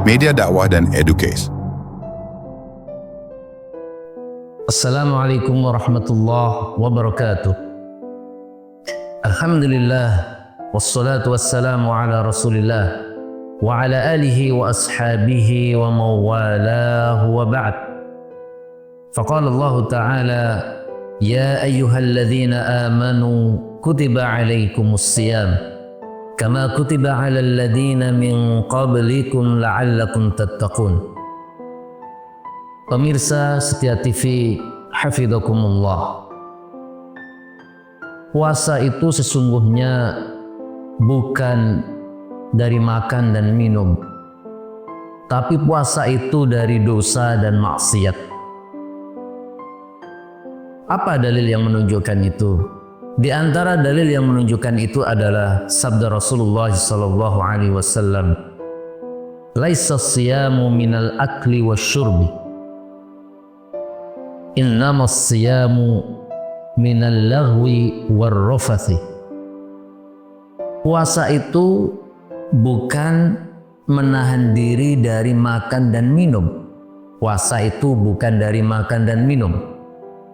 media dakwah dan educase. Assalamualaikum warahmatullahi wabarakatuh. Alhamdulillah, wassalatu wassalamu ala rasulillah wa ala alihi wa ashabihi wa mawalahu wa ba'd. Faqala Allah Ta'ala, ya ayyuhalladzina amanu kutiba alaikumus siyam kama kutiba alal ladzina min qablikum la'allakum tattaqun. Pemirsa Setia TV, hafidhakumullah. Puasa itu sesungguhnya bukan dari makan dan minum, tapi puasa itu dari dosa dan maksiat. Apa dalil yang menunjukkan itu? Di antara dalil yang menunjukkan itu adalah sabda Rasulullah SAW, "Laisa siyamu minal akli wasyurbi, innamas siyamu minal laghwi warrafathi." Puasa itu bukan menahan diri dari makan dan minum. Puasa itu bukan dari makan dan minum.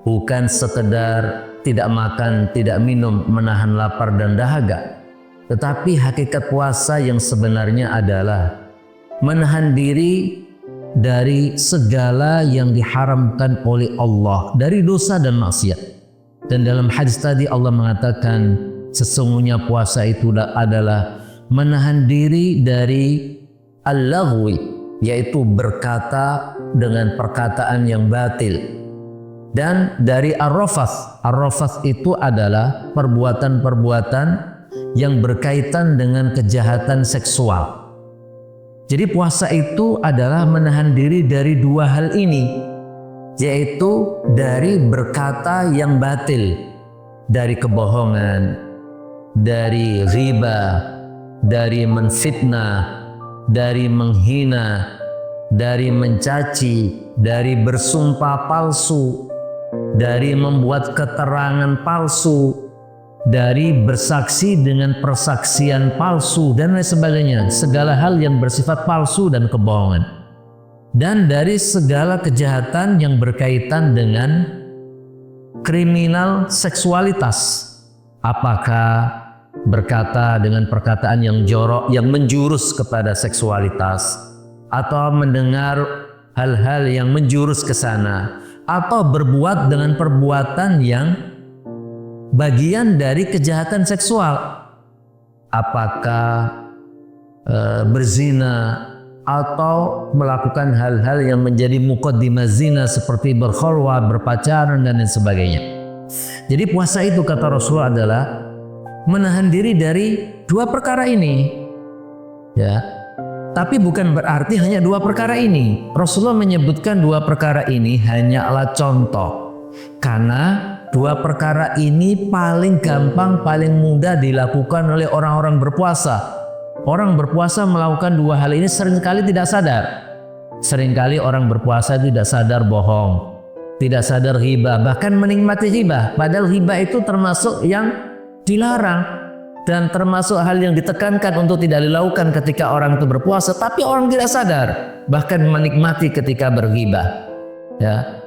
Bukan sekedar tidak makan, tidak minum, menahan lapar dan dahaga. Tetapi hakikat puasa yang sebenarnya adalah menahan diri dari segala yang diharamkan oleh Allah, dari dosa dan maksiat. Dan dalam hadis tadi Allah mengatakan sesungguhnya puasa itu adalah menahan diri dari al-laghwi, yaitu berkata dengan perkataan yang batil, dan dari ar-rafath. Ar-rafath itu adalah perbuatan-perbuatan yang berkaitan dengan kejahatan seksual. Jadi puasa itu adalah menahan diri dari dua hal ini, yaitu dari berkata yang batil, dari kebohongan, dari riba, dari menfitnah, dari menghina, dari mencaci, dari bersumpah palsu, dari membuat keterangan palsu, dari bersaksi dengan persaksian palsu dan lain sebagainya, segala hal yang bersifat palsu dan kebohongan, dan dari segala kejahatan yang berkaitan dengan kriminal seksualitas, apakah berkata dengan perkataan yang jorok yang menjurus kepada seksualitas, atau mendengar hal-hal yang menjurus ke sana, atau berbuat dengan perbuatan yang bagian dari kejahatan seksual, apakah berzina atau melakukan hal-hal yang menjadi muqaddimah zina seperti berkholwah, berpacaran dan lain sebagainya. Jadi puasa itu kata Rasulullah adalah menahan diri dari dua perkara ini, ya. Tapi bukan berarti hanya dua perkara ini. Rasulullah menyebutkan dua perkara ini hanyalah contoh, karena dua perkara ini paling gampang, paling mudah dilakukan oleh orang-orang berpuasa. Orang berpuasa melakukan dua hal ini seringkali tidak sadar. Seringkali orang berpuasa tidak sadar bohong, tidak sadar hibah, bahkan menikmati hibah. Padahal hibah itu termasuk yang dilarang dan termasuk hal yang ditekankan untuk tidak dilakukan ketika orang itu berpuasa. Tapi orang tidak sadar, bahkan menikmati ketika berghibah, ya.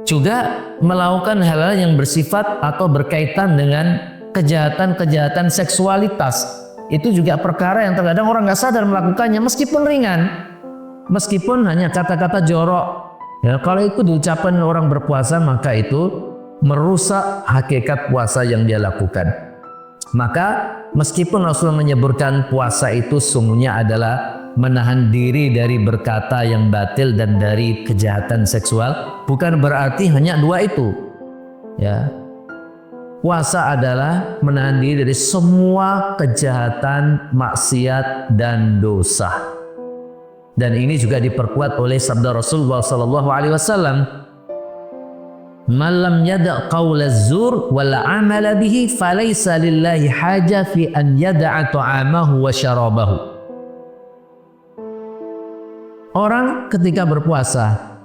Juga melakukan hal-hal yang bersifat atau berkaitan dengan kejahatan-kejahatan seksualitas. Itu juga perkara yang terkadang orang nggak sadar melakukannya, meskipun ringan, meskipun hanya kata-kata jorok. Ya, kalau itu diucapkan orang berpuasa, maka itu merusak hakikat puasa yang dia lakukan. Maka meskipun Rasulullah menyebutkan puasa itu sungguhnya adalah menahan diri dari berkata yang batil dan dari kejahatan seksual, bukan berarti hanya dua itu, ya. Puasa adalah menahan diri dari semua kejahatan, maksiat dan dosa. Dan ini juga diperkuat oleh sabda Rasulullah SAW, "Man lam yada' qawla zur wal amala bihi falaysa lillahi haja fi an yada'a ta'amahu wa syarabahu." Orang ketika berpuasa,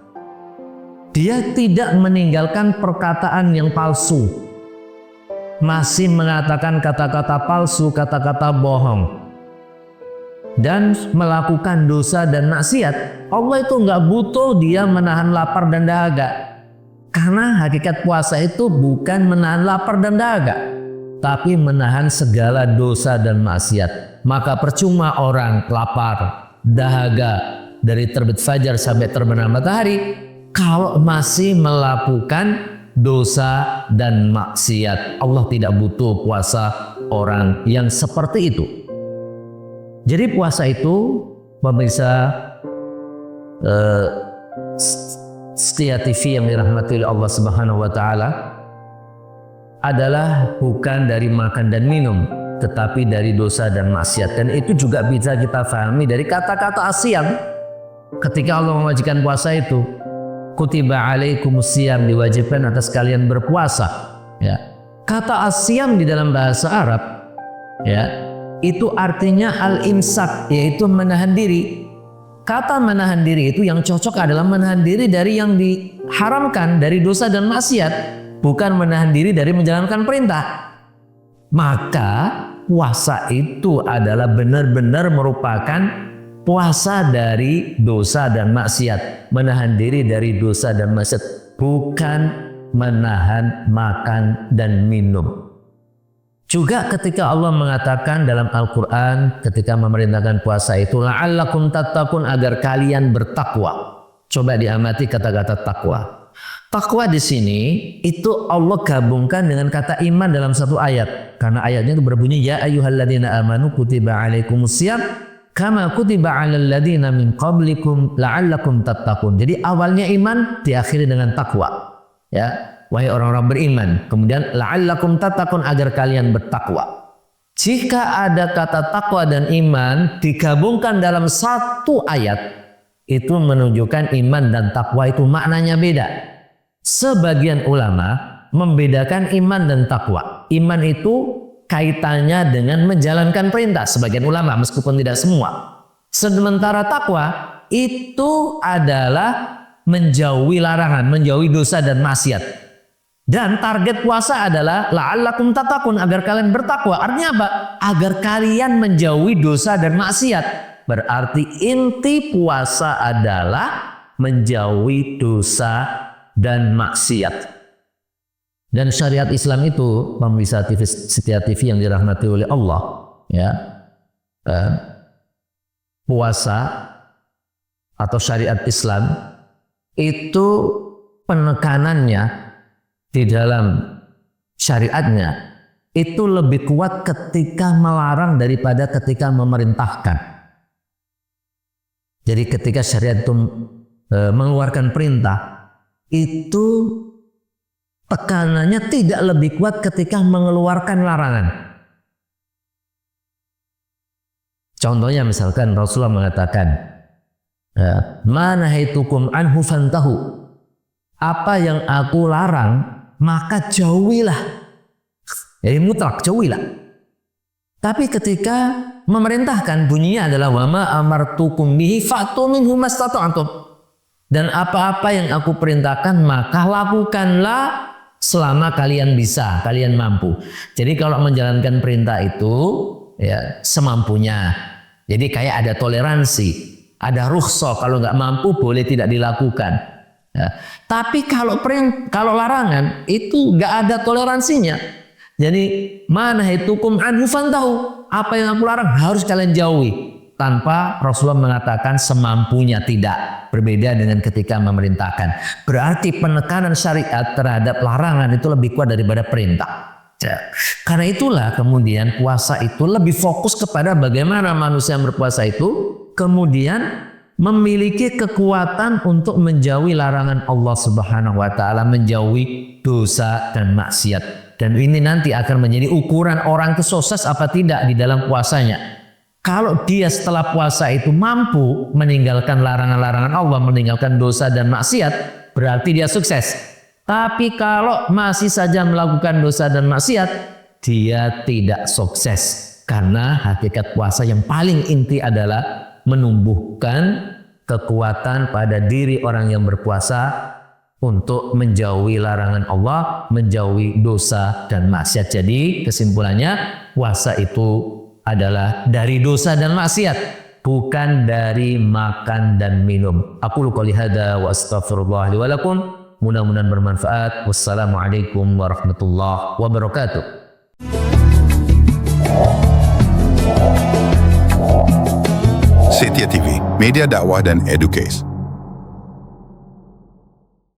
dia tidak meninggalkan perkataan yang palsu, masih mengatakan kata-kata palsu, kata-kata bohong, dan melakukan dosa dan maksiat, Allah itu nggak butuh dia menahan lapar dan dahaga. Karena hakikat puasa itu bukan menahan lapar dan dahaga, tapi menahan segala dosa dan maksiat. Maka percuma orang lapar, dahaga dari terbit fajar sampai terbenam matahari kalau masih melakukan dosa dan maksiat. Allah tidak butuh puasa orang yang seperti itu. Jadi puasa itu, pemirsa setia TV yang dirahmati oleh Allah Subhanahu wa taala, adalah bukan dari makan dan minum, tetapi dari dosa dan maksiat. Dan itu juga bisa kita pahami dari kata-kata asyam. Ketika Allah mewajibkan puasa itu, kutiba alaikumusiyam, diwajibkan atas kalian berpuasa. Ya. Kata asyam di dalam bahasa Arab, ya, itu artinya al-imsak, yaitu menahan diri. Kata menahan diri itu yang cocok adalah menahan diri dari yang diharamkan, dari dosa dan maksiat, bukan menahan diri dari menjalankan perintah. Maka puasa itu adalah benar-benar merupakan puasa dari dosa dan maksiat, menahan diri dari dosa dan maksiat, bukan menahan makan dan minum. Juga ketika Allah mengatakan dalam Al-Quran ketika memerintahkan puasa itu, la'allakum tattaqun, agar kalian bertakwa. Coba diamati kata-kata takwa. Takwa di sini itu Allah gabungkan dengan kata iman dalam satu ayat. Karena ayatnya itu berbunyi, ya ayyuhalladzina amanu kutiba alaikumusiyam kama kutiba alal ladzina min qablikum la'allakum tattaqun. Jadi awalnya iman, diakhiri dengan takwa. Ya. Wahai orang-orang beriman, kemudian la'allakum tattaqun, agar kalian bertakwa. Jika ada kata takwa dan iman digabungkan dalam satu ayat, itu menunjukkan iman dan takwa itu maknanya beda. Sebagian ulama membedakan iman dan takwa. Iman itu kaitannya dengan menjalankan perintah, sebagian ulama, meskipun tidak semua. Sementara takwa itu adalah menjauhi larangan, menjauhi dosa dan maksiat. Dan target puasa adalah la'allakum tattaqun, agar kalian bertakwa. Artinya apa? Agar kalian menjauhi dosa dan maksiat. Berarti inti puasa adalah menjauhi dosa dan maksiat. Dan syariat Islam itu, pemirsa TV, setia TV yang dirahmati oleh Allah, ya, puasa atau syariat Islam itu penekanannya di dalam syariatnya itu lebih kuat ketika melarang daripada ketika memerintahkan. Jadi ketika syariat itu mengeluarkan perintah, itu tekanannya tidak lebih kuat ketika mengeluarkan larangan. Contohnya misalkan Rasulullah mengatakan, ma nahaitukum anhu fantahu, apa yang aku larang maka jauhilah. Jadi mutlak, jauhilah. Tapi ketika memerintahkan, bunyinya adalah wa ma amartukum bihi fa'tu minhu mastata'tum. Dan apa-apa yang aku perintahkan maka lakukanlah selama kalian bisa, kalian mampu. Jadi kalau menjalankan perintah itu ya semampunya. Jadi kayak ada toleransi, ada rukhsah, kalau nggak mampu boleh tidak dilakukan. Ya. Tapi kalau larangan itu nggak ada toleransinya. Jadi mana hitukum anhu fantahu, apa yang aku larang harus kalian jauhi, tanpa Rasulullah mengatakan semampunya, tidak. Berbeda dengan ketika memerintahkan. Berarti penekanan syariat terhadap larangan itu lebih kuat daripada perintah. Karena itulah kemudian puasa itu lebih fokus kepada bagaimana manusia yang berpuasa itu kemudian memiliki kekuatan untuk menjauhi larangan Allah Subhanahu wa taala, menjauhi dosa dan maksiat. Dan ini nanti akan menjadi ukuran orang itu sukses apa tidak di dalam puasanya. Kalau dia setelah puasa itu mampu meninggalkan larangan-larangan Allah, meninggalkan dosa dan maksiat, berarti dia sukses. Tapi kalau masih saja melakukan dosa dan maksiat, dia tidak sukses. Karena hakikat puasa yang paling inti adalah menumbuhkan kekuatan pada diri orang yang berpuasa untuk menjauhi larangan Allah, menjauhi dosa dan maksiat. Jadi kesimpulannya puasa itu adalah dari dosa dan maksiat. bukan dari makan dan minum. Aku qouli hadza wa astaghfirullah li wa lakum. Mudah-mudahan bermanfaat. Wassalamualaikum warahmatullahi wabarakatuh. Setia TV, media dakwah dan educase.